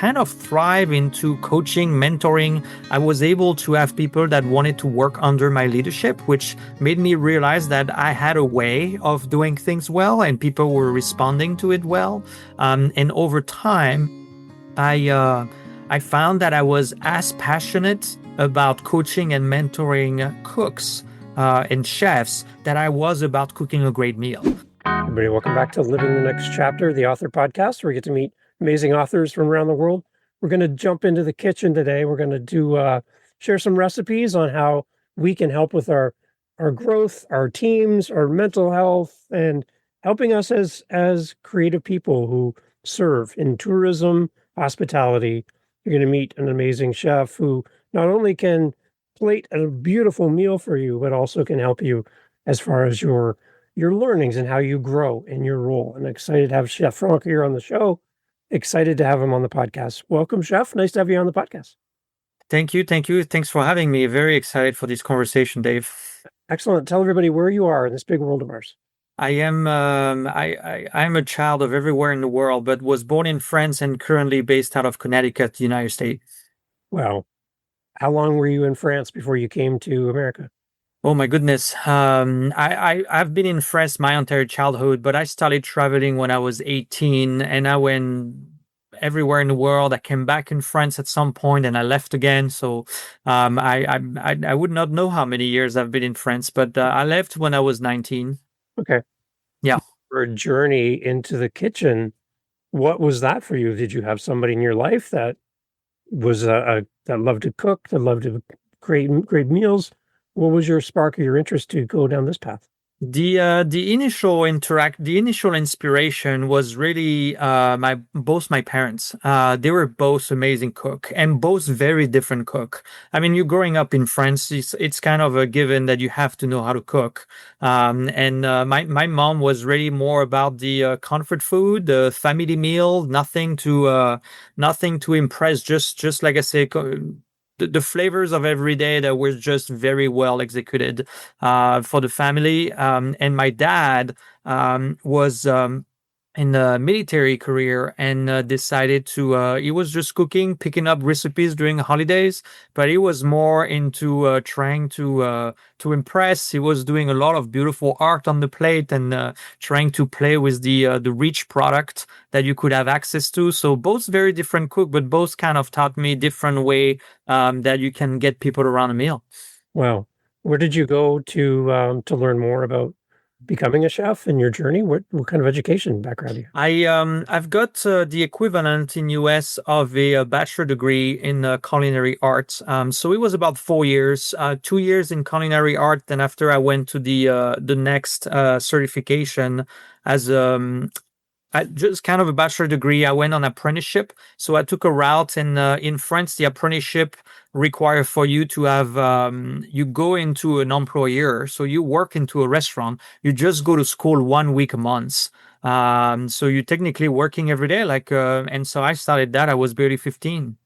kind of thrive into coaching, mentoring. I was able to have people that wanted to work under my leadership, which made me realize that I had a way of doing things well and people were responding to it well. And over time, I found that I was as passionate about coaching and mentoring cooks and chefs that I was about cooking a great meal. Everybody, welcome back to Living the Next Chapter, the author podcast, where we get to meet amazing authors from around the world. We're going to jump into the kitchen today. We're going to share some recipes on how we can help with our growth, our teams, our mental health, and helping us as creative people who serve in tourism, hospitality. You're going to meet an amazing chef who not only can plate a beautiful meal for you, but also can help you as far as your learnings and how you grow in your role. I'm excited to have Chef Franck here on the show. Excited to have him on the podcast. Welcome, Chef. Nice to have you on the podcast. Thank you. Thanks for having me. Very excited for this conversation, Dave. Excellent. Tell everybody where you are in this big world of ours. I am I'm a child of everywhere in the world, but was born in France and currently based out of Connecticut, the United States. Wow. How long were you in France before you came to America? Oh my goodness. I've been in France my entire childhood, but I started traveling when I was 18 and I went everywhere in the world. I came back in France at some point and I left again. So I would not know how many years I've been in France, but I left when I was 19. Okay. Yeah. For a journey into the kitchen, what was that for you? Did you have somebody in your life that was that loved to cook, that loved to create great meals? What was your spark or your interest to go down this path? The initial inspiration was really both my parents. They were both amazing cook and both very different cook. I mean, you growing up in France, it's kind of a given that you have to know how to cook. And my mom was really more about the comfort food, the family meal, nothing to impress. Just like I say. The flavors of every day that were just very well executed for the family. And my dad was in a military career and decided to, he was just cooking, picking up recipes during holidays, but he was more into trying to impress. He was doing a lot of beautiful art on the plate and trying to play with the rich product that you could have access to. So both very different cook, but both kind of taught me different way that you can get people around a meal. Wow. Where did you go to learn more about becoming a chef in your journey? What kind of education background do you have? I've got the equivalent in US of a bachelor degree in culinary arts. So it was about 4 years, 2 years in culinary art. Then after I went to the next certification as just kind of a bachelor degree. I went on apprenticeship. So I took a route in France. The apprenticeship require for you to have, you go into an employer. So you work into a restaurant. You just go to school 1 week a month. So you're technically working every day. And so I started that. I was barely 15.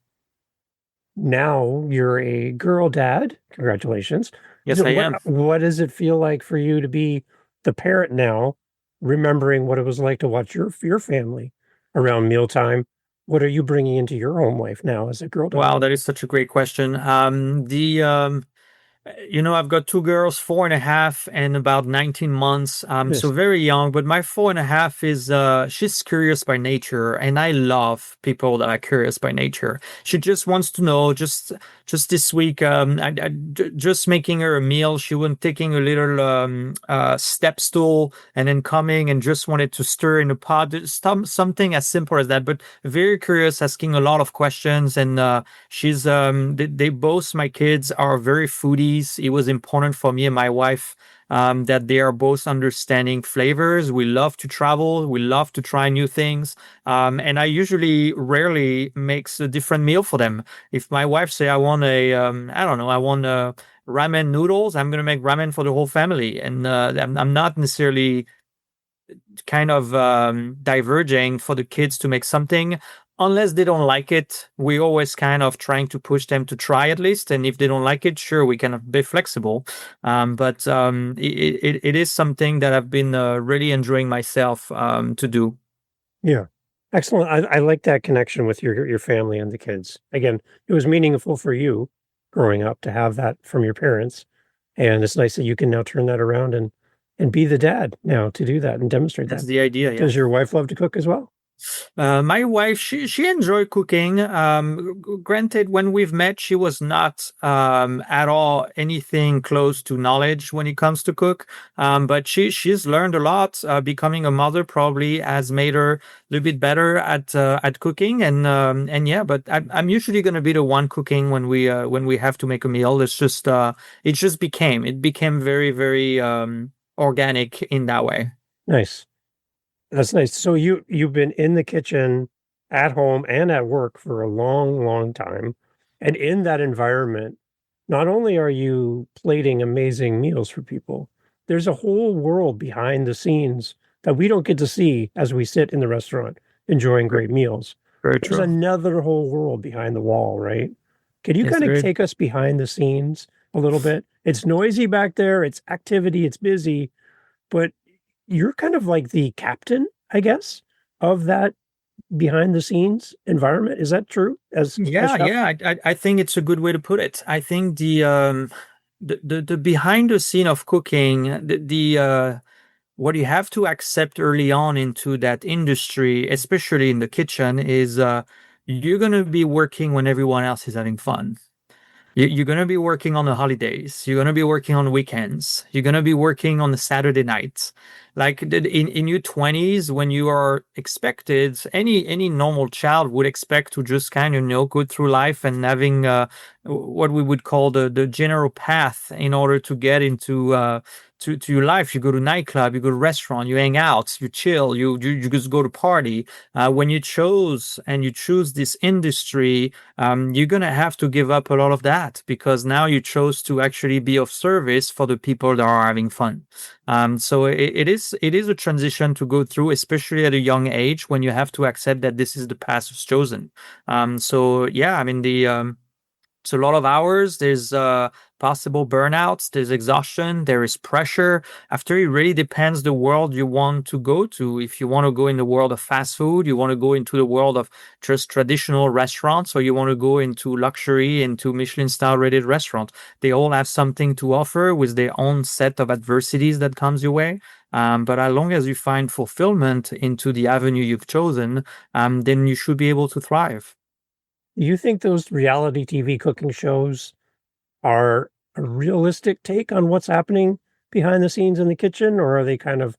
Now you're a girl dad. Congratulations. Yes, I am. What does it feel like for you to be the parent now, remembering what it was like to watch your family around mealtime? What are you bringing into your home life now as a girl dad? Wow, that is such a great question. I've got 2 girls, 4.5 and about 19 months. Yes. So very young, but my 4.5 is, she's curious by nature and I love people that are curious by nature. She just wants to know, just this week, just making her a meal. She went taking a little, step stool and then coming and just wanted to stir in a pot. Something as simple as that, but very curious, asking a lot of questions. And, she's, they both, my kids are very foodie. It was important for me and my wife that they are both understanding flavors. We love to travel. We love to try new things. And I rarely makes a different meal for them. If my wife say, I want ramen noodles, I'm going to make ramen for the whole family. And I'm not necessarily kind of diverging for the kids to make something. Unless they don't like it, we always kind of trying to push them to try at least. And if they don't like it, sure, we can be flexible. But it is something that I've been really enjoying myself to do. Yeah. Excellent. I like that connection with your family and the kids. Again, it was meaningful for you growing up to have that from your parents, and it's nice that you can now turn that around and be the dad now to do that and demonstrate That's that. the idea, yeah. Does your wife love to cook as well? My wife, she enjoyed cooking. Granted, when we've met, she was not at all anything close to knowledge when it comes to cook. But she's learned a lot. Becoming a mother probably has made her a little bit better at cooking. And yeah, but I'm usually going to be the one cooking when we have to make a meal. It became very very organic in that way. Nice. That's nice. So you've been in the kitchen at home and at work for a long, long time. And in that environment, not only are you plating amazing meals for people, there's a whole world behind the scenes that we don't get to see as we sit in the restaurant enjoying great meals. Very There's true. another whole world behind the wall, right? Can you Yes, kind of there. take us behind the scenes a little bit? It's noisy back there, it's activity, it's busy, but you're kind of like the captain, I guess, of that behind the scenes environment. Is that true as Yeah, chef? yeah, I think it's a good way to put it. I think the behind the scene of cooking, what you have to accept early on into that industry, especially in the kitchen, is you're gonna be working when everyone else is having fun. You're going to be working on the holidays. You're going to be working on weekends. You're going to be working on the Saturday nights. Like in your 20s, when you are expected, any normal child would expect to just kind of, go through life and having what we would call the general path in order to get into to your life. You go to nightclub, you go to restaurant, you hang out, you chill, you just go to party. When you choose this industry, you're going to have to give up a lot of that because now you chose to actually be of service for the people that are having fun. So it is a transition to go through, especially at a young age when you have to accept that this is the path chosen. So yeah, I mean it's a lot of hours. There's possible burnouts. There's exhaustion. There is pressure. After it really depends the world you want to go to. If you want to go in the world of fast food, you want to go into the world of just traditional restaurants, or you want to go into luxury, into Michelin-star rated restaurant. They all have something to offer with their own set of adversities that comes your way. But as long as you find fulfillment into the avenue you've chosen, then you should be able to thrive. Do you think those reality TV cooking shows are a realistic take on what's happening behind the scenes in the kitchen, or are they kind of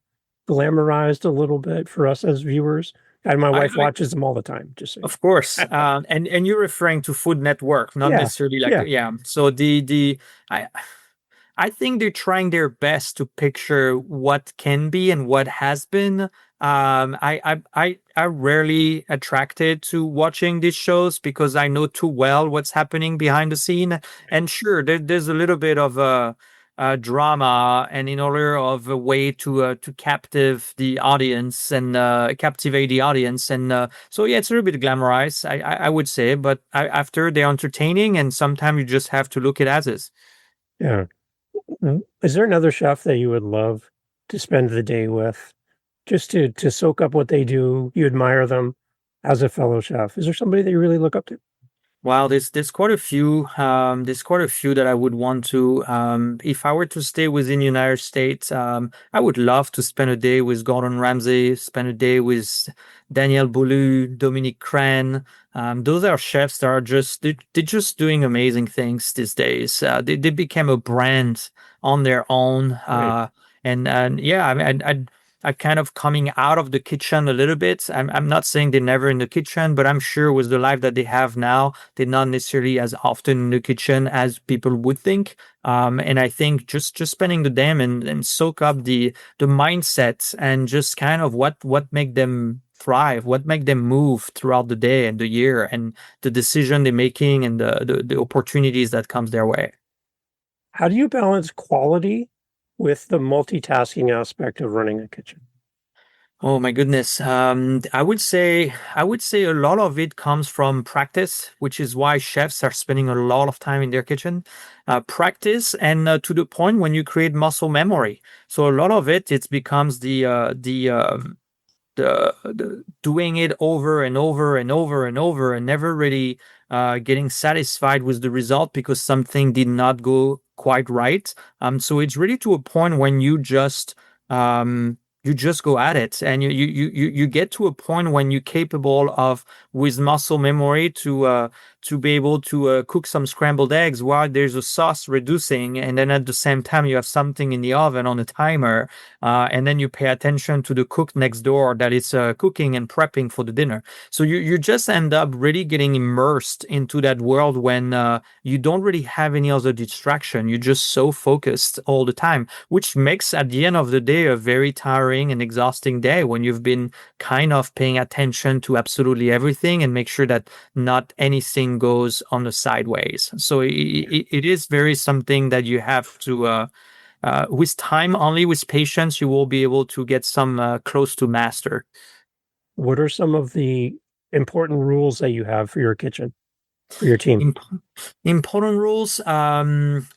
glamorized a little bit for us as viewers? And my wife I watches them all the time, just so you Of course, know. and you're referring to Food Network, not Yeah, necessarily like yeah. yeah. So the I I think they're trying their best to picture what can be and what has been. I rarely attracted to watching these shows because I know too well what's happening behind the scene. And sure, there's a little bit of a drama, and in order of a way to captive the audience and captivate the audience, and so yeah, it's a little bit glamorized, I would say. But after they're entertaining, and sometimes you just have to look at as is. Yeah. Is there another chef that you would love to spend the day with, just to soak up what they do? You admire them as a fellow chef. Is there somebody that you really look up to? Wow, there's quite a few. There's quite a few that I would want to. If I were to stay within the United States, I would love to spend a day with Gordon Ramsay, spend a day with Daniel Boulud, Dominique Cran. Those are chefs that are they're just doing amazing things these days. They became a brand on their own. Right. And yeah, I mean, I kind of coming out of the kitchen a little bit. I'm not saying they're never in the kitchen, but I'm sure with the life that they have now, they're not necessarily as often in the kitchen as people would think. And I think just spending the day and soak up the mindset and just kind of what make them thrive, what make them move throughout the day and the year, and the decision they're making and the opportunities that comes their way. How do you balance quality with the multitasking aspect of running a kitchen? Oh my goodness. I would say a lot of it comes from practice, which is why chefs are spending a lot of time in their kitchen. Practice and to the point when you create muscle memory. So a lot of it becomes doing it over and over and over and over and never really getting satisfied with the result because something did not go quite right. So it's really to a point when you just go at it, and you get to a point when you're capable of, with muscle memory, to be able to cook some scrambled eggs while there's a sauce reducing, and then at the same time you have something in the oven on a timer, and then you pay attention to the cook next door that is cooking and prepping for the dinner. So you just end up really getting immersed into that world when you don't really have any other distraction. You're just so focused all the time, which makes at the end of the day a very tiring and exhausting day when you've been kind of paying attention to absolutely everything and make sure that not anything goes on the sideways. So it is very something that you have to with time, only with patience, you will be able to get some close to master. What are some of the important rules that you have for your kitchen, for your team? Imp- Important rules.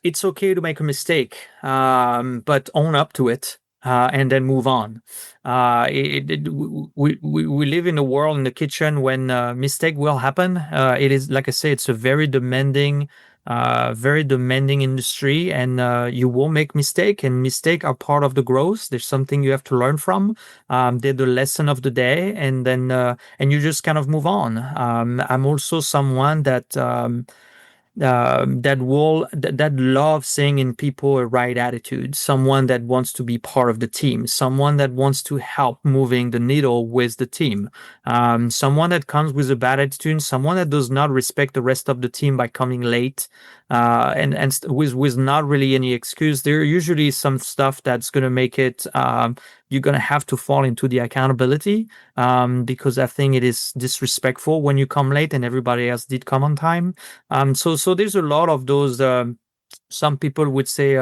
It's okay to make a mistake, but own up to it. And then move on. We live in a world in the kitchen when mistake will happen. It is, like I say, it's a very demanding industry, and you will make mistake, and mistake are part of the growth. There's something you have to learn from. They're the lesson of the day, and then and you just kind of move on. I'm also someone that loves seeing in people a right attitude, someone that wants to be part of the team, someone that wants to help moving the needle with the team, someone that comes with a bad attitude, someone that does not respect the rest of the team by coming late, with not really any excuse. There are usually some stuff that's going to make it. You're going to have to fall into the accountability, because I think it is disrespectful when you come late and everybody else did come on time. So there's a lot of those. Some people would say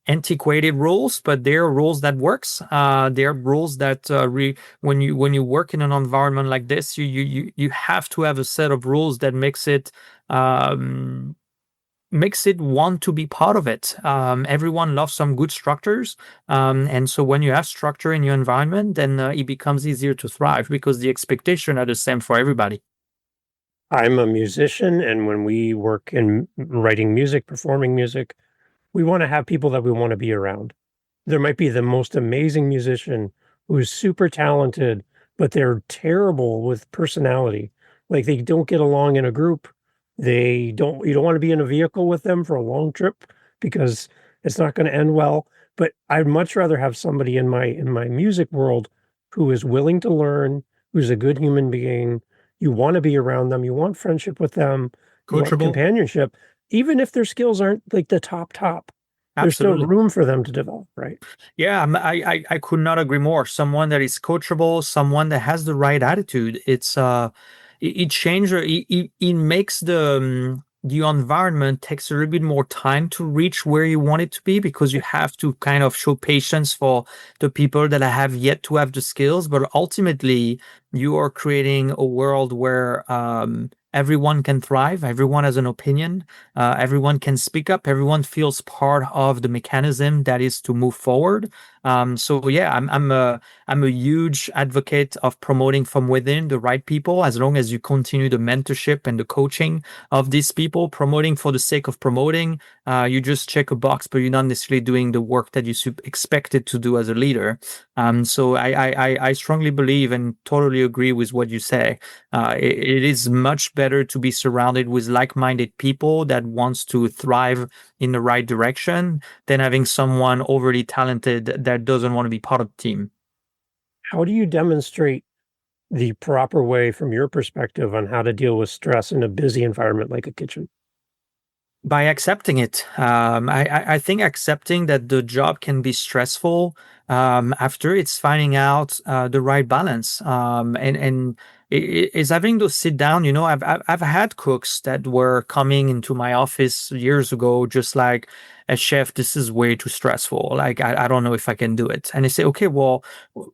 antiquated rules, but they are rules that works. They are rules that when you work in an environment like this, you have to have a set of rules that makes it want to be part of it. Everyone loves some good structures. And so when you have structure in your environment, then it becomes easier to thrive because the expectations are the same for everybody. I'm a musician, and when we work in writing music, performing music, we want to have people that we want to be around. There might be the most amazing musician who's super talented, but they're terrible with personality. Like they don't get along in a group. You don't want to be in a vehicle with them for a long trip because it's not going to end well. But I'd much rather have somebody in my music world who is willing to learn, who's a good human being. You want to be around them. You want friendship with them. You want Coachable. companionship, even if their skills aren't like the top. There's still Absolutely. room for them to develop, right? Yeah, I could not agree more. Someone that is coachable, someone that has the right attitude. It changes, it makes the environment takes a little bit more time to reach where you want it to be because you have to kind of show patience for the people that have yet to have the skills. But ultimately, you are creating a world where everyone can thrive, everyone has an opinion, everyone can speak up, everyone feels part of the mechanism that is to move forward. So yeah, I'm a huge advocate of promoting from within the right people, as long as you continue the mentorship and the coaching of these people. Promoting for the sake of promoting, you just check a box, but you're not necessarily doing the work that you expected to do as a leader. So I strongly believe and totally agree with what you say. It is much better to be surrounded with like-minded people that wants to thrive in the right direction than having someone overly talented that doesn't want to be part of the team. How do you demonstrate the proper way from your perspective on how to deal with stress in a busy environment like a kitchen? By accepting it. I think accepting that the job can be stressful, after it's finding out the right balance, and is having to sit down. You know, I've had cooks that were coming into my office years ago, just like as chef, this is way too stressful. Like, I don't know if I can do it. And they say, okay, well,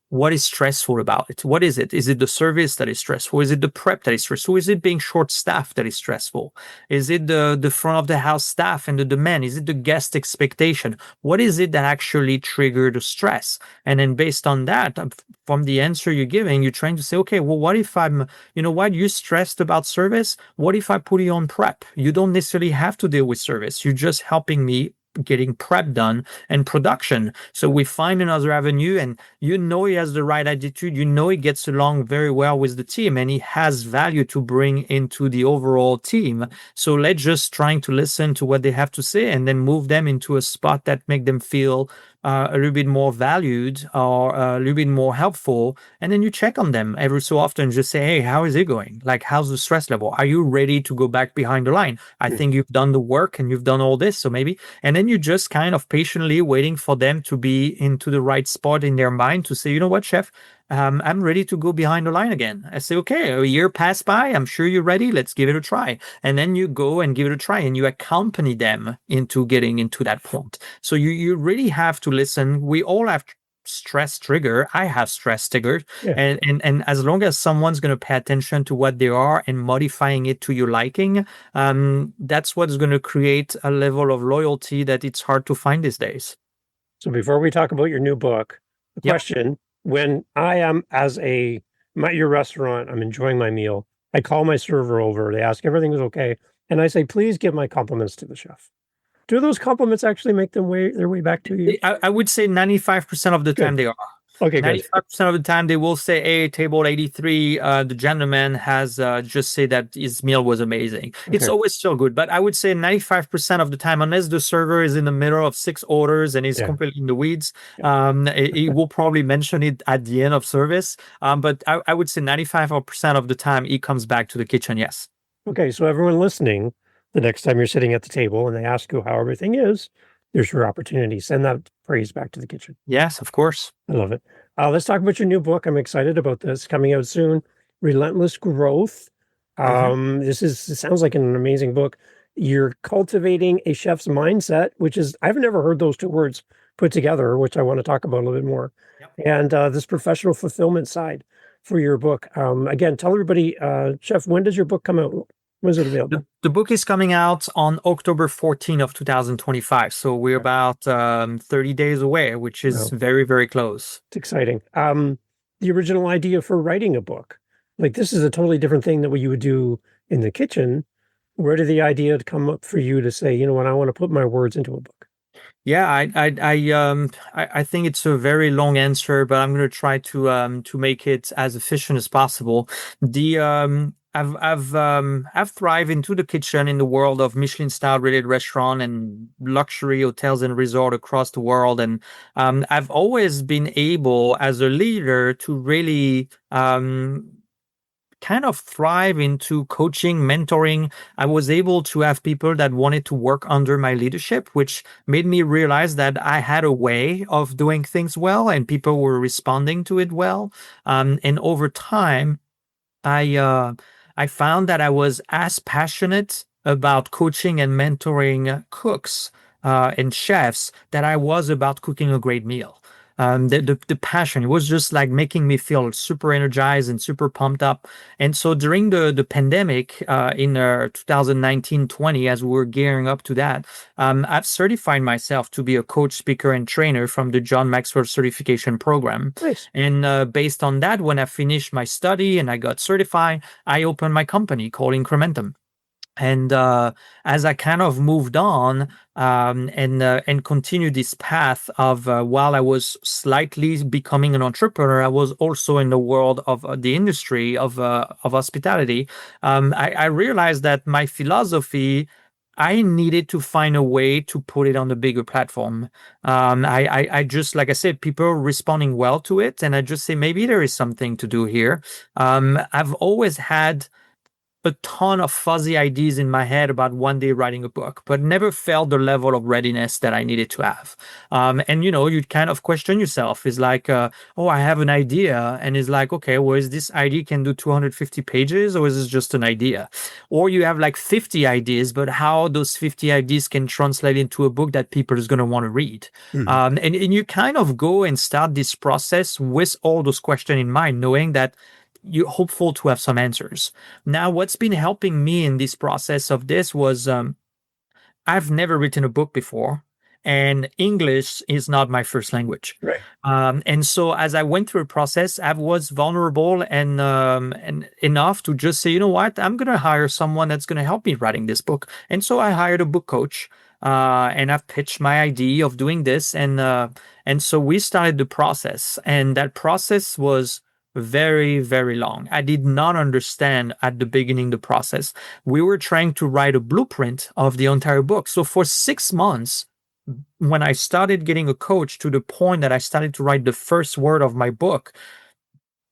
what is stressful about it? What is it? Is it the service that is stressful? Is it the prep that is stressful? Is it being short staffed that is stressful? Is it the front of the house staff and the demand? Is it the guest expectation? What is it that actually triggered the stress? And then based on that, from the answer you're giving, you're trying to say, okay, well, what if I'm, you know what, you're stressed about service? What if I put you on prep? You don't necessarily have to deal with service. You're just helping me getting prep done and production. So we find another avenue, and you know he has the right attitude. You know he gets along very well with the team, and he has value to bring into the overall team. So let's just trying to listen to what they have to say, and then move them into a spot that make them feel a little bit more valued or a little bit more helpful. And then you check on them every so often. Just say, hey, how is it going? Like, how's the stress level? Are you ready to go back behind the line? I think you've done the work and you've done all this. So maybe, and then you just kind of patiently waiting for them to be into the right spot in their mind to say, you know what, chef, I'm ready to go behind the line again. I say, okay, a year passed by. I'm sure you're ready. Let's give it a try. And then you go and give it a try, and you accompany them into getting into that point. So you really have to listen. We all have stress trigger. I have stress triggered. Yeah. And as long as someone's going to pay attention to what they are and modifying it to your liking, that's what's going to create a level of loyalty that it's hard to find these days. So before we talk about your new book, the Yep. question, when I am I'm at your restaurant, I'm enjoying my meal, I call my server over, they ask everything is okay, and I say, please give my compliments to the chef. Do those compliments actually make their way back to you? I would say 95% of the time they are. Okay, good. 95% of the time they will say, hey, table 83, the gentleman has just said that his meal was amazing. It's always still good, but I would say 95% of the time, unless the server is in the middle of 6 orders and is completely in the weeds, he will probably mention it at the end of service. But I would say 95% of the time he comes back to the kitchen, yes. Okay, so everyone listening, the next time you're sitting at the table and they ask you how everything is, there's your opportunity. Send that praise back to the kitchen. Yes, of course. I love it. Let's talk about your new book. I'm excited about this, coming out soon. Relentless Growth. It sounds like an amazing book. You're cultivating a chef's mindset, which is, I've never heard those two words put together, which I want to talk about a little bit more. Yep. And this professional fulfillment side for your book. Again, tell everybody, Chef, when does your book come out? When is it available? The book is coming out on October 14 of 2025. So we're about 30 days away, which is very, very close. It's exciting. The original idea for writing a book, like this is a totally different thing than what you would do in the kitchen. Where did the idea come up for you to say, you know what, I want to put my words into a book? Yeah, I think it's a very long answer, but I'm going to try to make it as efficient as possible. I've thrived into the kitchen in the world of Michelin-starred rated restaurant and luxury hotels and resort across the world, and I've always been able, as a leader, to really kind of thrive into coaching, mentoring. I was able to have people that wanted to work under my leadership, which made me realize that I had a way of doing things well, and people were responding to it well. And over time, I found that I was as passionate about coaching and mentoring cooks and chefs that I was about cooking a great meal. The passion, it was just like making me feel super energized and super pumped up. And so during the pandemic in 2019-20, as we were gearing up to that, I've certified myself to be a coach, speaker, and trainer from the John Maxwell certification program. Nice. And based on that, when I finished my study and I got certified, I opened my company called Incrementum. And as I kind of moved on and continued this path of while I was slightly becoming an entrepreneur, I was also in the world of the industry of hospitality. I realized that my philosophy, I needed to find a way to put it on the bigger platform. I just, like I said, people are responding well to it, and I just say maybe there is something to do here. I've always had a ton of fuzzy ideas in my head about one day writing a book, but never felt the level of readiness that I needed to have. And you kind of question yourself. It's like, oh, I have an idea, and it's like, okay, well, is this idea can do 250 pages, or is this just an idea? Or you have like 50 ideas, but how those 50 ideas can translate into a book that people is going to want to read. Mhm. And you kind of go and start this process with all those questions in mind, knowing that you're hopeful to have some answers. Now, what's been helping me in this process of this was I've never written a book before, and English is not my first language. Right. And so as I went through a process, I was vulnerable and enough to just say, you know what, I'm going to hire someone that's going to help me writing this book. And so I hired a book coach, and I've pitched my idea of doing this, and so we started the process, and that process was very, very long. I did not understand at the beginning the process. We were trying to write a blueprint of the entire book. So for 6 months, when I started getting a coach to the point that I started to write the first word of my book,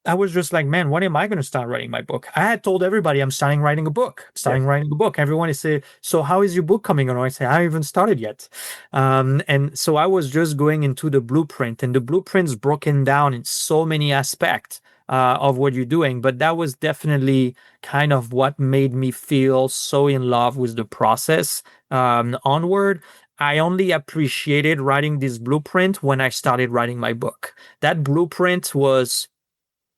I was just like, man, when am I going to start writing my book? I had told everybody I'm starting writing a book, Yeah. starting writing a book. Everyone is saying, so how is your book coming on? I say, I haven't started yet. And so I was just going into the blueprint, and the blueprint's broken down in so many aspects of what you're doing. But that was definitely kind of what made me feel so in love with the process onward. I only appreciated writing this blueprint when I started writing my book. That blueprint was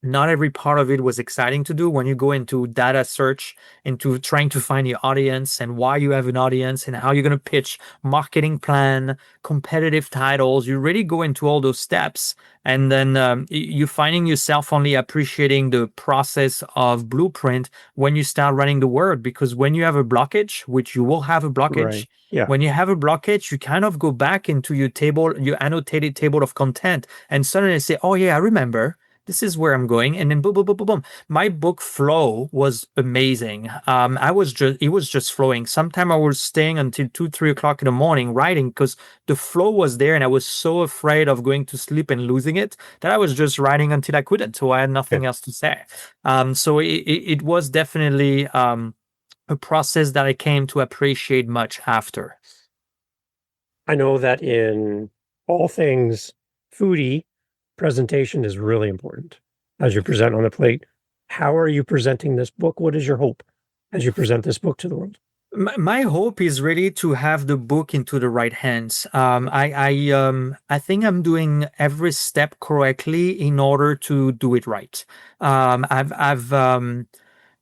not every part of it was exciting to do. When you go into data search, into trying to find your audience and why you have an audience and how you're going to pitch, marketing plan, competitive titles, you really go into all those steps. And then you're finding yourself only appreciating the process of blueprint when you start running the word. Because when you have a blockage, which you will have a blockage, Right. Yeah. when you have a blockage, you kind of go back into your table, your annotated table of content, and suddenly say, oh, yeah, I remember. This is where I'm going. And then boom, boom, boom, boom, boom. My book flow was amazing. It was just flowing. Sometimes I was staying until 2, 3 o'clock in the morning writing because the flow was there. And I was so afraid of going to sleep and losing it that I was just writing until I couldn't. So I had Yeah. nothing else to say. So it was definitely a process that I came to appreciate much after. I know that in all things foodie, presentation is really important as you present on the plate. How are you presenting this book? What is your hope as you present this book to the world? My hope is really to have the book into the right hands. I think I'm doing every step correctly in order to do it right. I've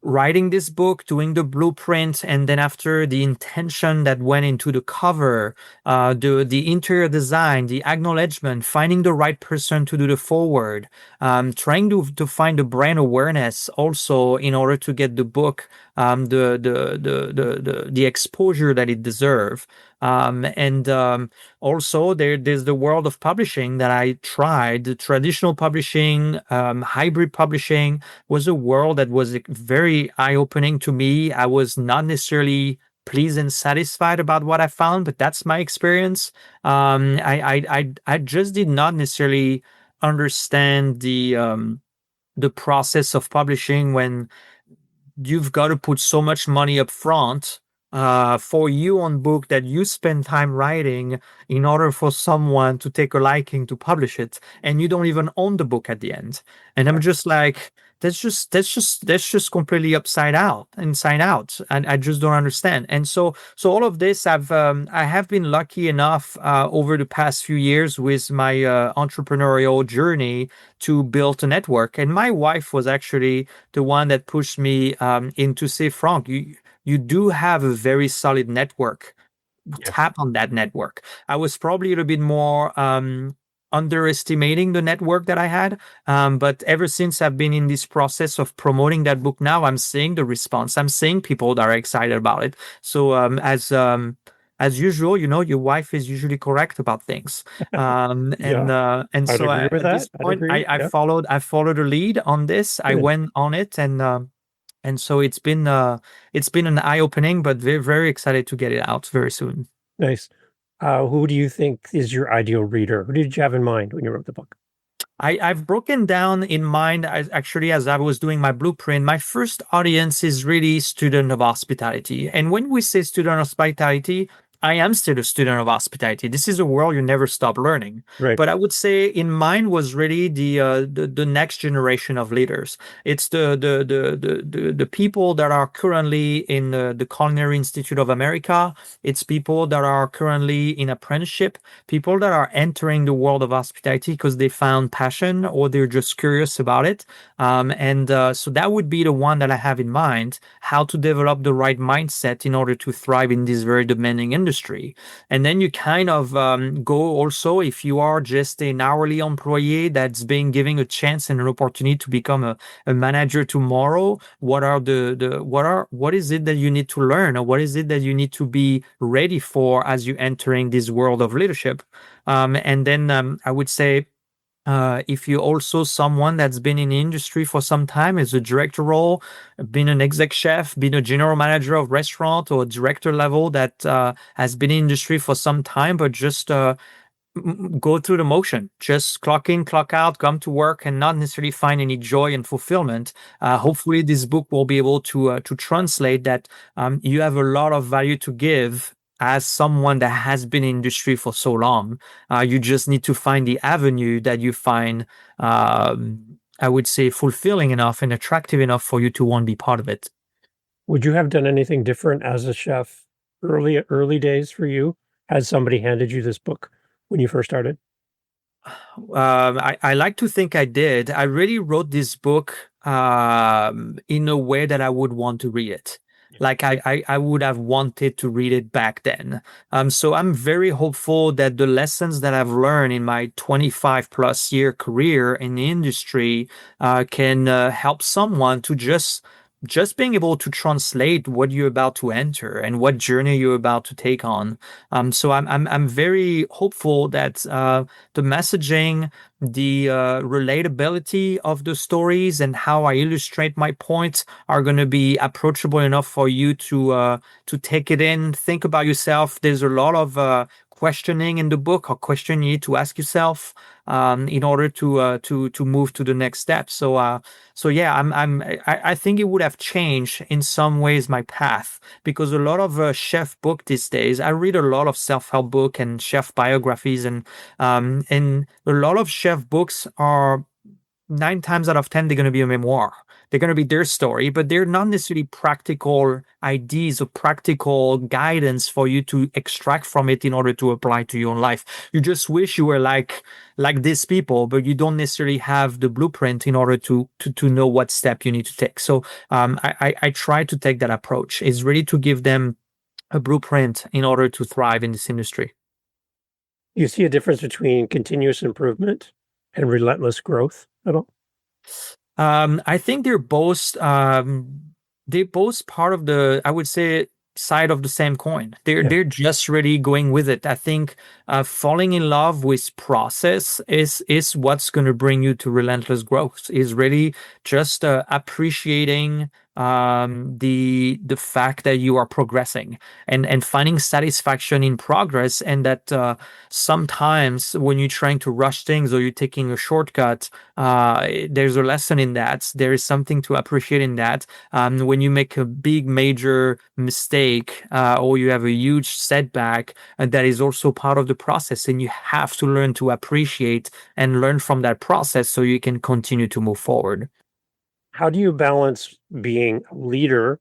writing this book, doing the blueprint, and then after the intention that went into the cover, the interior design, the acknowledgement, finding the right person to do the forward, trying to find the brand awareness also in order to get the book the exposure that it deserves. And also there's the world of publishing that I tried. The traditional publishing, hybrid publishing was a world that was very eye-opening to me. I was not necessarily pleased and satisfied about what I found, but that's my experience. I just did not necessarily understand the process of publishing when you've got to put so much money up front for you on book that you spend time writing in order for someone to take a liking to publish it, and you don't even own the book at the end. And I'm just like, that's just completely upside out, inside out, and I just don't understand. And so all of this, I have been lucky enough over the past few years with my entrepreneurial journey to build a network. And my wife was actually the one that pushed me in to say, Franck, you do have a very solid network. Yes. Tap on that network. I was probably a little bit more underestimating the network that I had. But ever since I've been in this process of promoting that book now, I'm seeing the response. I'm seeing people that are excited about it. So as usual, your wife is usually correct about things. Yeah. And I'd so agree with at this that. I'd point, agree. I Yeah. followed a lead on this. I Good. went on it, and so it's been an eye opening, but very very excited to get it out very soon. Nice. Who do you think is your ideal reader? Who did you have in mind when you wrote the book? I've broken down in mind actually as I was doing my blueprint. My first audience is really student of hospitality. And when we say student of hospitality, I am still a student of hospitality. This is a world you never stop learning. Right. But I would say in mine was really the next generation of leaders. It's the people that are currently in the Culinary Institute of America. It's people that are currently in apprenticeship, people that are entering the world of hospitality because they found passion or they're just curious about it. And so that would be the one that I have in mind, how to develop the right mindset in order to thrive in this very demanding industry. And then you kind of go also, if you are just an hourly employee that's being given a chance and an opportunity to become a manager tomorrow, what is it that you need to learn, or what is it that you need to be ready for as you entering this world of leadership? And then I would say, if you're also someone that's been in the industry for some time, as a director role, been an exec chef, been a general manager of restaurant or director level that has been in industry for some time, but just go through the motion, just clock in, clock out, come to work, and not necessarily find any joy and fulfillment. Hopefully, this book will be able to translate that you have a lot of value to give as someone that has been in industry for so long. You just need to find the avenue that you find, I would say, fulfilling enough and attractive enough for you to want to be part of it. Would you have done anything different as a chef early days for you? Had somebody handed you this book when you first started? I like to think I did. I really wrote this book in a way that I would want to read it. Like I would have wanted to read it back then. So I'm very hopeful that the lessons that I've learned in my 25 plus year career in the industry can help someone to just being able to translate what you're about to enter and what journey you're about to take on. So I'm very hopeful that the messaging, the relatability of the stories, and how I illustrate my points are going to be approachable enough for you to take it in, think about yourself. There's a lot of questioning in the book, or question you need to ask yourself in order to move to the next step. So yeah, I think it would have changed in some ways my path, because a lot of chef book these days, I read a lot of self-help book and chef biographies, and a lot of chef books are 9 times out of 10, they're going to be a memoir. They're going to be their story, but they're not necessarily practical ideas or practical guidance for you to extract from it in order to apply to your own life. You just wish you were like these people, but you don't necessarily have the blueprint in order to know what step you need to take. So I try to take that approach. Is really to give them a blueprint in order to thrive in this industry. You see a difference between continuous improvement and relentless growth at all? I think they're both part of the, I would say, side of the same coin. They're Yeah. they're just really going with it. I think falling in love with process is what's going to bring you to relentless growth. Is really just appreciating the fact that you are progressing, and finding satisfaction in progress, and that sometimes when you're trying to rush things or you're taking a shortcut, there's a lesson in that. There is something to appreciate in that. When you make a big major mistake, or you have a huge setback, that is also part of the process, and you have to learn to appreciate and learn from that process so you can continue to move forward. How do you balance being a leader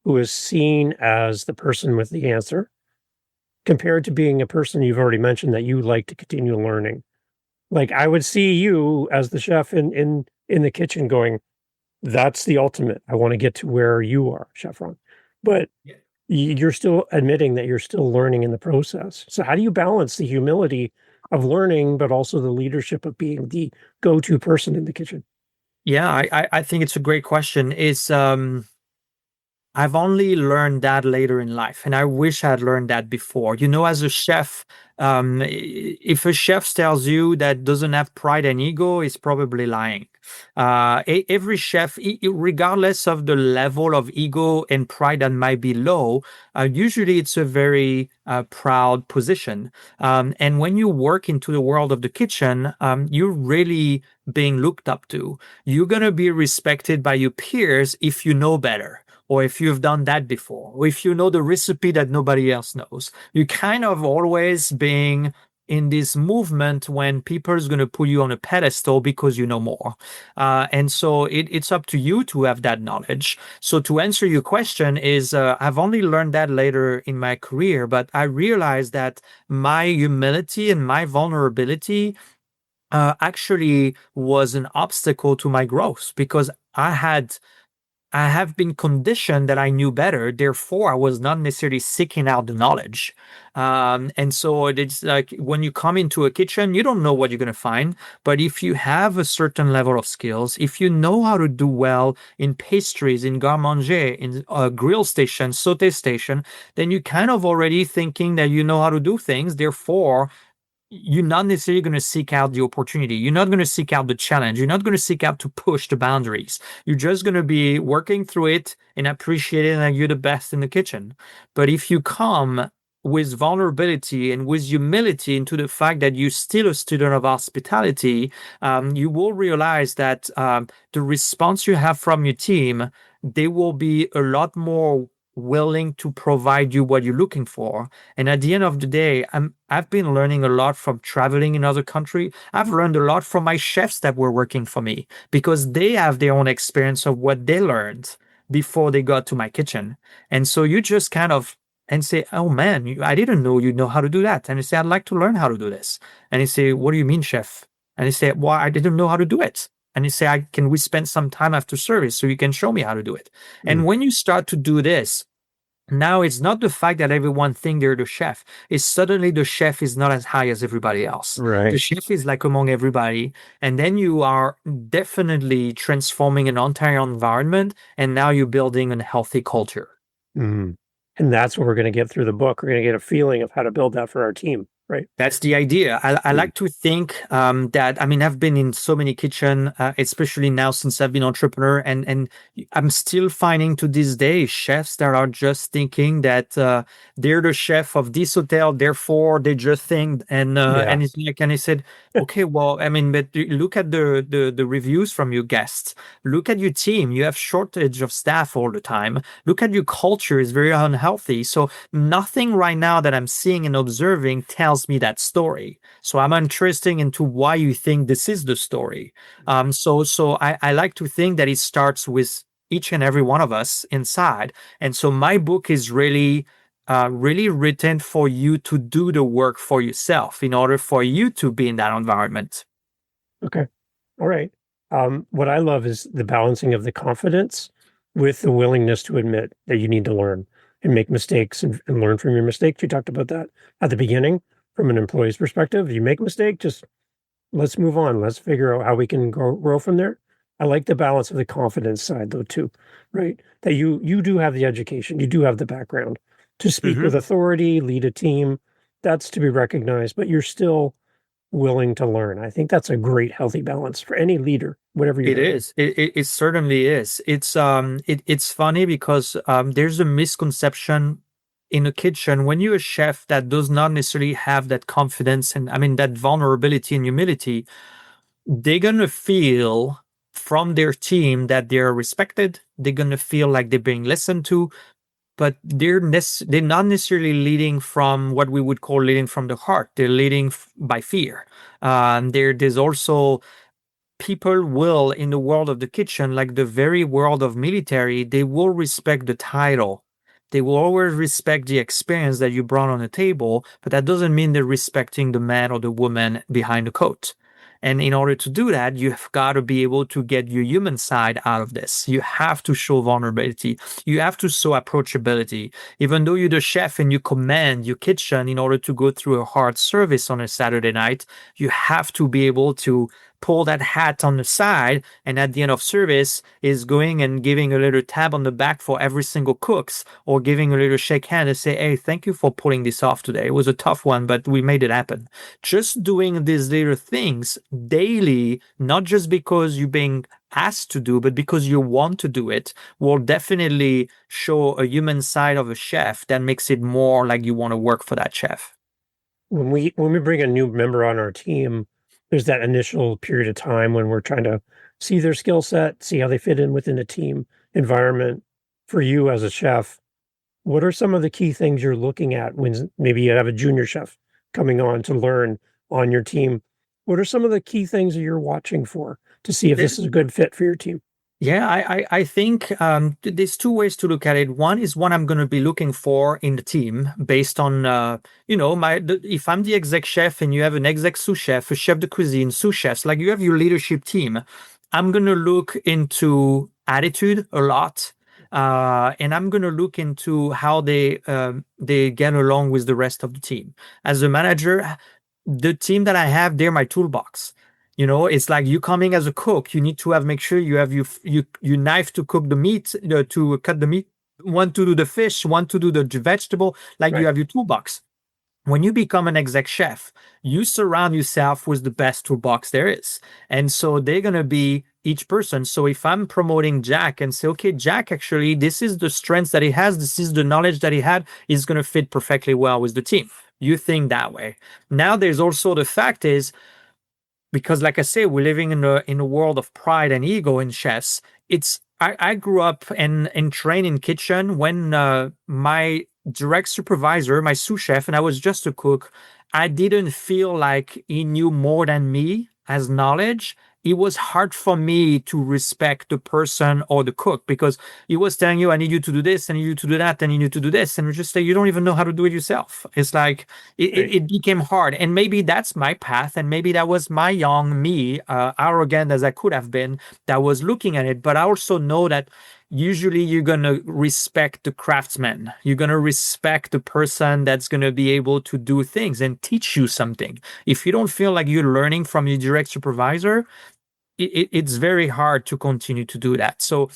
who is seen as the person with the answer compared to being a person you've already mentioned that you like to continue learning? Like, I would see you as the chef in the kitchen going, "That's the ultimate. I want to get to where you are, Chef Franck." But you're still admitting that you're still learning in the process. So how do you balance the humility of learning, but also the leadership of being the go-to person in the kitchen? Yeah, I think it's a great question. Is I've only learned that later in life, and I wish I had learned that before. You know, as a chef, if a chef tells you that doesn't have pride and ego, is probably lying. Every chef, regardless of the level of ego and pride that might be low, usually it's a very proud position. And when you work into the world of the kitchen, you're really being looked up to. You're going to be respected by your peers if you know better. Or if you've done that before, or if you know the recipe that nobody else knows, you kind of always being in this movement when people is going to put you on a pedestal because you know more. And so it's up to you to have that knowledge. So to answer your question is, I've only learned that later in my career, but I realized that my humility and my vulnerability actually was an obstacle to my growth because I have been conditioned that I knew better. Therefore, I was not necessarily seeking out the knowledge. And so it's like when you come into a kitchen, you don't know what you're going to find. But if you have a certain level of skills, if you know how to do well in pastries, in garde-manger, in a grill station, saute station, then you kind of already thinking that you know how to do things. Therefore, you're not necessarily going to seek out the opportunity. You're not going to seek out the challenge. You're not going to seek out to push the boundaries. You're just going to be working through it and appreciating that you're the best in the kitchen. But if you come with vulnerability and with humility into the fact that you're still a student of hospitality, you will realize that the response you have from your team, they will be a lot more willing to provide you what you're looking for. And at the end of the day, I've been learning a lot from traveling in other countries. I've learned a lot from my chefs that were working for me because they have their own experience of what they learned before they got to my kitchen. And so you just kind of and say, "Oh man, I didn't know you know how to do that." And you say, "I'd like to learn how to do this." And you say, "What do you mean, chef?" And you say, "Well, I didn't know how to do it." And you say, "Can we spend some time after service so you can show me how to do it?" And Mm, when you start to do this, now it's not the fact that everyone think they're the chef. It's suddenly the chef is not as high as everybody else. The right. chef is like among everybody. And then you are definitely transforming an entire environment. And now you're building a healthy culture. Mm. And that's what we're going to get through the book. We're going to get a feeling of how to build that for our team, right? That's the idea. I Mm, like to think that, I mean, I've been in so many kitchen, especially now since I've been entrepreneur, and I'm still finding to this day chefs that are just thinking that they're the chef of this hotel, therefore they just think, yeah. and it's like, and I said, okay, well, I mean, but look at the reviews from your guests. Look at your team. You have shortage of staff all the time. Look at your culture is very unhealthy. So nothing right now that I'm seeing and observing tells me that story. So I'm interested into why you think this is the story. So I like to think that it starts with each and every one of us inside. And so my book is really written for you to do the work for yourself in order for you to be in that environment. Okay. All right. What I love is the balancing of the confidence with the willingness to admit that you need to learn and make mistakes and learn from your mistakes. You talked about that at the beginning from an employee's perspective. You make a mistake, just let's move on. Let's figure out how we can grow from there. I like the balance of the confidence side though too, right? That you do have the education, you do have the background to speak with Mhm. authority, lead a team. That's to be recognized, but you're still willing to learn. I think that's a great healthy balance for any leader, whatever you're It doing. is. It certainly is. It's funny because there's a misconception in a kitchen when you're a chef that does not necessarily have that confidence and I mean that vulnerability and humility, they're gonna feel from their team that they're respected. They're gonna feel like they're being listened to, but they're not necessarily leading from what we would call leading from the heart. They're leading by fear. There's also people will in the world of the kitchen, like the very world of military, they will respect the title. They will always respect the experience that you brought on the table, but that doesn't mean they're respecting the man or the woman behind the coat. And in order to do that, you've got to be able to get your human side out of this. You have to show vulnerability. You have to show approachability. Even though you're the chef and you command your kitchen in order to go through a hard service on a Saturday night, you have to be able to pull that hat on the side, and at the end of service is going and giving a little tap on the back for every single cooks, or giving a little shake hand and say, hey, thank you for pulling this off today. It was a tough one, but we made it happen. Just doing these little things daily, not just because you're being asked to do, but because you want to do it, will definitely show a human side of a chef that makes it more like you want to work for that chef. When we bring a new member on our team, there's that initial period of time when we're trying to see their skill set, see how they fit in within a team environment. For you as a chef, what are some of the key things you're looking at when maybe you have a junior chef coming on to learn on your team? What are some of the key things that you're watching for to see if this is a good fit for your team? Yeah, I think there's two ways to look at it. One is what I'm going to be looking for in the team based on, if I'm the exec chef and you have an exec sous chef, a chef de cuisine, sous chefs, like you have your leadership team, I'm going to look into attitude a lot. And I'm going to look into how they get along with the rest of the team. As a manager, the team that I have, they're my toolbox. It's like you coming as a cook, you need to make sure you have you knife to cook the meat, to cut the meat, one to do the fish, one to do the vegetable, like you Right. have your toolbox. When you become an exec chef, you surround yourself with the best toolbox there is. And so they're going to be each person. So if I'm promoting Jack and say, okay, Jack, actually, this is the strengths that he has, this is the knowledge that he had, is going to fit perfectly well with the team. You think that way. Now, there's also the fact is, because like I say, we're living in a world of pride and ego in chefs. I grew up and trained in kitchen when my direct supervisor, my sous chef, and I was just a cook. I didn't feel like he knew more than me as knowledge. It was hard for me to respect the person or the cook because he was telling you, I need you to do this, I need you to do that, and you need to do this. And we just say, you don't even know how to do it yourself. It's like Right. it became hard. And maybe that's my path. And maybe that was my young me, arrogant as I could have been, that was looking at it. But I also know that usually you're going to respect the craftsman. You're going to respect the person that's going to be able to do things and teach you something. If you don't feel like you're learning from your direct supervisor, it's very hard to continue to do that. So,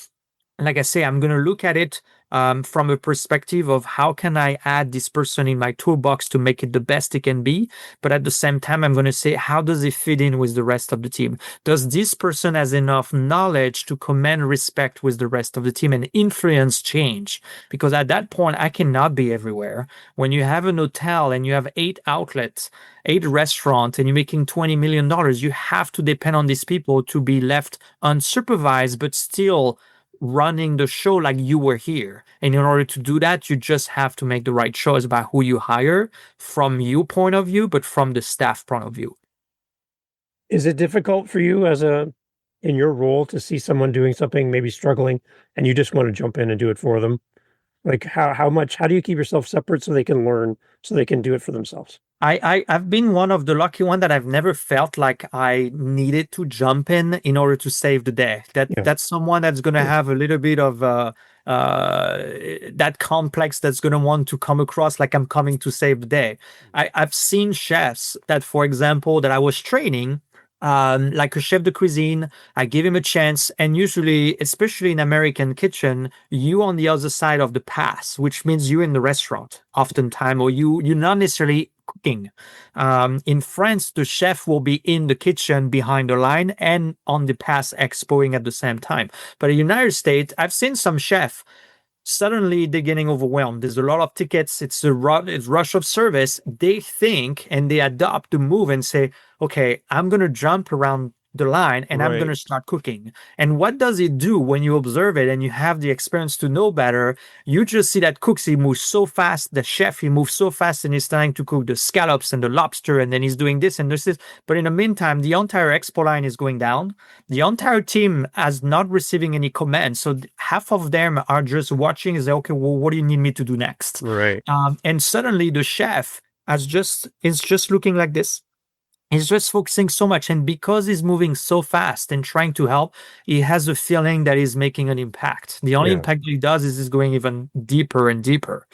like I say, I'm going to look at it from a perspective of how can I add this person in my toolbox to make it the best it can be. But at the same time, I'm going to say, how does it fit in with the rest of the team? Does this person has enough knowledge to command respect with the rest of the team and influence change? Because at that point, I cannot be everywhere. When you have an hotel and you have 8 outlets, 8 restaurants, and you're making $20 million, you have to depend on these people to be left unsupervised, but still running the show like you were here. And in order to do that, you just have to make the right choice about who you hire from your point of view, but from the staff point of view. Is it difficult for you in your role to see someone doing something, maybe struggling, and you just want to jump in and do it for them? Like how do you keep yourself separate so they can learn, so they can do it for themselves? I've been one of the lucky one that I've never felt like I needed to jump in order to save the day. Yeah. That's someone that's gonna Good. have a little bit of that complex that's gonna want to come across like I'm coming to save the day. I've seen chefs that, for example, that I was training, like a chef de cuisine. I give him a chance, and usually, especially in American kitchen, you on the other side of the pass, which means you in the restaurant, oftentimes, or you're not necessarily cooking. In France, the chef will be in the kitchen behind the line and on the pass expoing at the same time. But in the United States, I've seen some chefs suddenly they're getting overwhelmed. There's a lot of tickets. It's it's rush of service. They think and they adopt the move and say, okay, I'm going to jump around the line and I'm going Right. to start cooking. And what does it do when you observe it and you have the experience to know better? You just see that cooks, he moves so fast. The chef, he moves so fast and he's starting to cook the scallops and the lobster. And then he's doing this and this. But in the meantime, the entire expo line is going down. The entire team is not receiving any commands. So half of them are just watching and say, okay, well, what do you need me to do next? Right. And suddenly the chef is just looking like this. He's just focusing so much. And because he's moving so fast and trying to help, he has a feeling that he's making an impact. The only Yeah. impact that he does is he's going even deeper and deeper.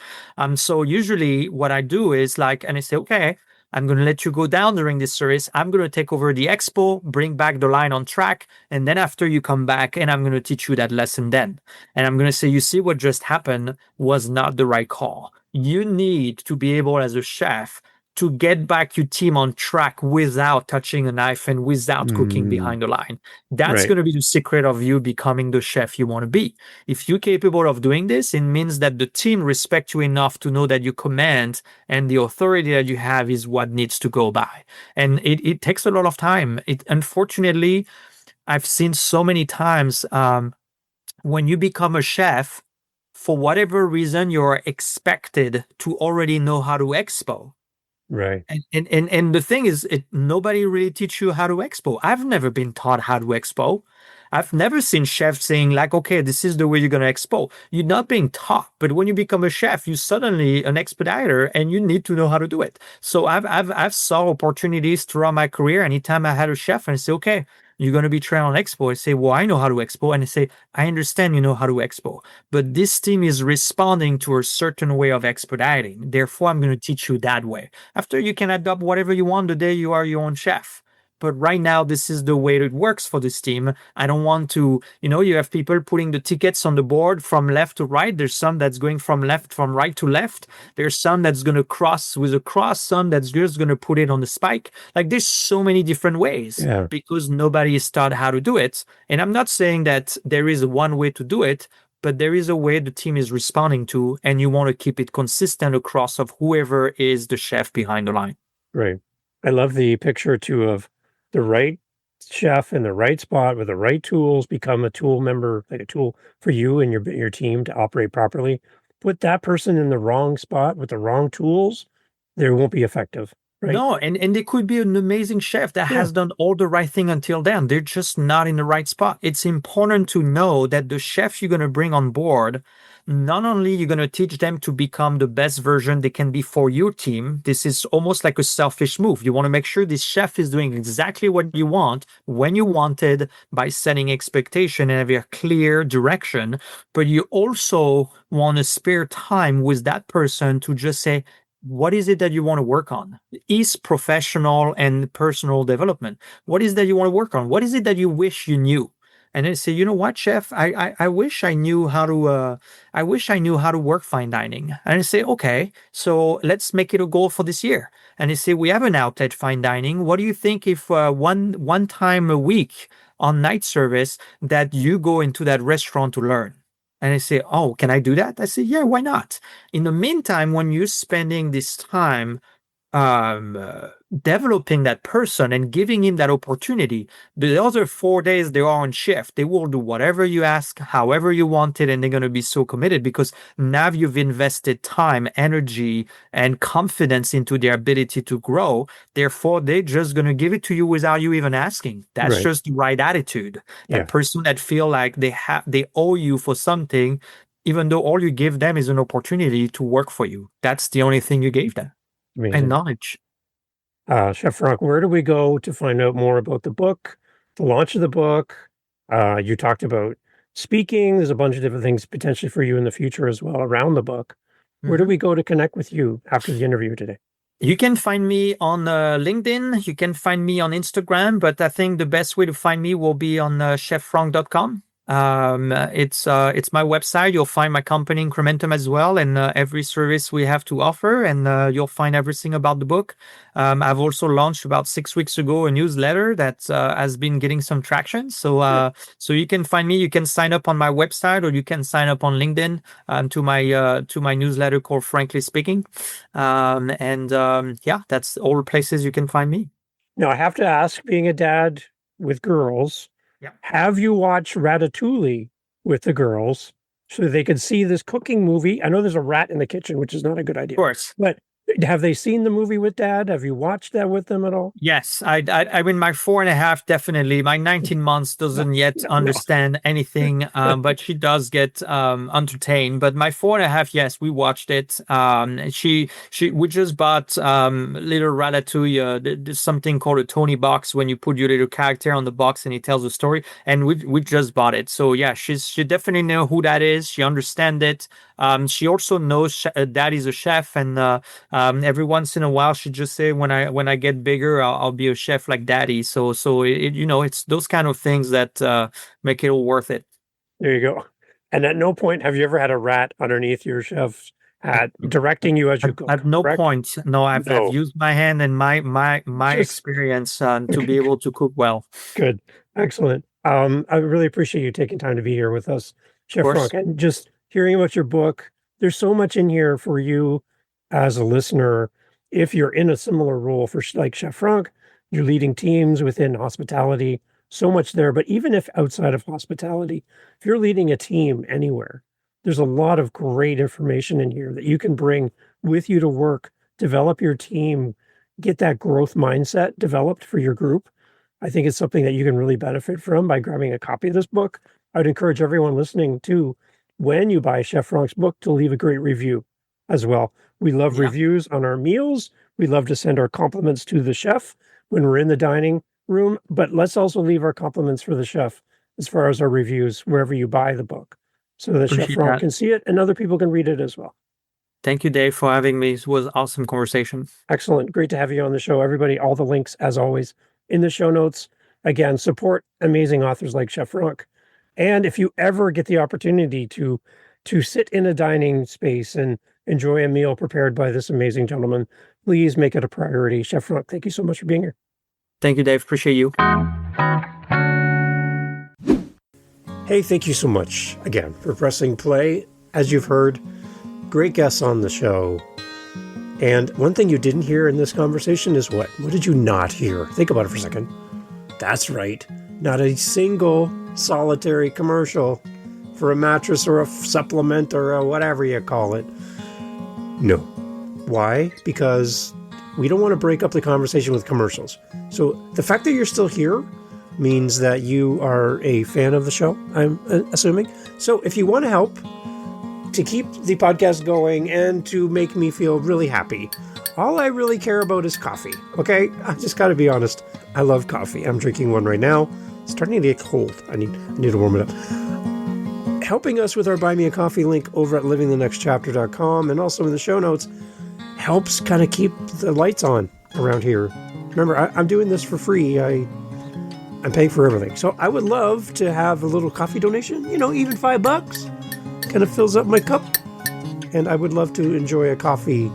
So usually what I do is like, and I say, okay, I'm going to let you go down during this service. I'm going to take over the expo, bring back the line on track. And then after you come back, and I'm going to teach you that lesson then. And I'm going to say, you see what just happened was not the right call. You need to be able as a chef to get back your team on track without touching a knife and without cooking Mm, behind the line. That's right. going to be the secret of you becoming the chef you want to be. If you're capable of doing this, it means that the team respects you enough to know that your command and the authority that you have is what needs to go by. And it takes a lot of time. Unfortunately, I've seen so many times when you become a chef, for whatever reason, you're expected to already know how to expo. Right. And the thing is, nobody really teach you how to expo. I've never been taught how to expo. I've never seen chefs saying like, okay, this is the way you're gonna expo. You're not being taught, but when you become a chef, you're suddenly an expediter, and you need to know how to do it. So I've saw opportunities throughout my career. Anytime I had a chef and I say, okay, you're gonna be trained on expo, I say, well, I know how to expo, and I say, I understand you know how to expo, but this team is responding to a certain way of expediting. Therefore, I'm gonna teach you that way. After, you can adopt whatever you want the day you are your own chef. But right now, this is the way it works for this team. I don't want to, you have people putting the tickets on the board from left to right. There's some that's going from right to left. There's some that's going to cross with a cross, some that's just going to put it on the spike. Like, there's so many different ways Yeah. because nobody is taught how to do it. And I'm not saying that there is one way to do it, but there is a way the team is responding to, and you want to keep it consistent across of whoever is the chef behind the line. Right. I love the picture too of the right chef in the right spot with the right tools become a tool member, like a tool for you and your team to operate properly. Put that person in the wrong spot with the wrong tools, they won't be effective. Right. No, and they could be an amazing chef that Yeah. has done all the right thing until then. They're just not in the right spot. It's important to know that the chef you're going to bring on board, not only you're going to teach them to become the best version they can be for your team. This is almost like a selfish move. You want to make sure this chef is doing exactly what you want when you wanted by setting expectation and having a clear direction. But you also want to spare time with that person to just say, what is it that you want to work on? Is professional and personal development. What is that you want to work on? What is it that you wish you knew? And then say, you know what, chef, I wish I knew how to work fine dining. And I say, okay, so let's make it a goal for this year. And they say, we have an outlet fine dining. What do you think if one time a week on night service that you go into that restaurant to learn? And I say, oh, can I do that? I say, yeah, why not? In the meantime, when you're spending this time developing that person and giving him that opportunity, the other 4 days they are on shift, they will do whatever you ask, however you want it, and they're going to be so committed because now you've invested time, energy, and confidence into their ability to grow. Therefore, they're just going to give it to you without you even asking. That's Right. just the right attitude. Yeah. That person that feel like they owe you for something, even though all you give them is an opportunity to work for you. That's the only thing you gave them. And Amazing. knowledge. Chef Franck, where do we go to find out more about the book, the launch of the book? You talked about speaking. There's a bunch of different things potentially for you in the future as well around the book. Where do Mhm. we go to connect with you after the interview today? You can find me on LinkedIn. You can find me on Instagram, but I think the best way to find me will be on cheffranck.com. It's my website. You'll find my company Incrementum as well, and every service we have to offer, and you'll find everything about the book. I've also launched about 6 weeks ago a newsletter that has been getting some traction. So you can find me. You can sign up on my website, or you can sign up on LinkedIn to my newsletter called Frankly Speaking. Yeah, that's all the places you can find me. Now, I have to ask, being a dad with girls, Yeah. have you watched Ratatouille with the girls so they could see this cooking movie? I know there's a rat in the kitchen, which is not a good Of idea, course. but have they seen the movie with dad? Have you watched that with them at all? Yes, I mean, my 4.5 definitely. My 19 months No, doesn't yet no. understand anything, but she does get entertained. But my 4.5, yes, we watched it. We just bought little Ratatouille. There's something called a Tony box when you put your little character on the box and it tells a story. And we just bought it. So yeah, she definitely know who that is. She understands it. She also knows dad is a chef, and Every once in a while, she just say, when I get bigger, I'll be a chef like daddy. So it's those kind of things that make it all worth it. There you go. And at no point have you ever had a rat underneath your chef's hat directing you as you At cook, no correct? point, no, I've No, used my hand and my just experience to be able to cook well. good. Excellent. I really appreciate you taking time to be here with us, Of Chef Franck, course. and just hearing about your book. There's so much in here for you as a listener. If you're in a similar role for like Chef Franck, you're leading teams within hospitality, so much there. But even if outside of hospitality, if you're leading a team anywhere, there's a lot of great information in here that you can bring with you to work, develop your team, get that growth mindset developed for your group. I think it's something that you can really benefit from by grabbing a copy of this book. I would encourage everyone listening to, when you buy Chef Franck's book, to leave a great review as well. We love Yeah, reviews on our meals. We love to send our compliments to the chef when we're in the dining room, but let's also leave our compliments for the chef as far as our reviews wherever you buy the book, so that Chef appreciate Franck that. can see it and other people can read it as well. Thank you, Dave, for having me. It was awesome conversation. Excellent. Great to have you on the show. Everybody, all the links, as always, in the show notes. Again, support amazing authors like Chef Franck. And if you ever get the opportunity to sit in a dining space and enjoy a meal prepared by this amazing gentleman, please make it a priority. Chef Franck, thank you so much for being here. Thank you, Dave. Appreciate you. Hey, thank you so much again for pressing play. As you've heard, great guests on the show. And one thing you didn't hear in this conversation is what? What did you not hear? Think about it for a second. That's right. Not a single solitary commercial for a mattress or a supplement or a whatever you call it. No. Why? Because we don't want to break up the conversation with commercials. So the fact that you're still here means that you are a fan of the show, I'm assuming. So if you want to help to keep the podcast going and to make me feel really happy, all I really care about is coffee, okay? I just got to be honest. I love coffee. I'm drinking one right now. It's starting to get cold. I need to warm it up. Helping us with our Buy Me a Coffee link over at livingthenextchapter.com and also in the show notes helps kind of keep the lights on around here. Remember, I'm doing this for free. I'm paying for everything. So I would love to have a little coffee donation, even $5 kind of fills up my cup. And I would love to enjoy a coffee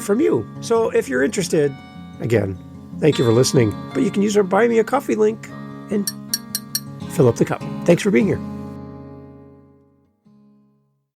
from you. So if you're interested, again, thank you for listening. But you can use our Buy Me a Coffee link and fill up the cup. Thanks for being here.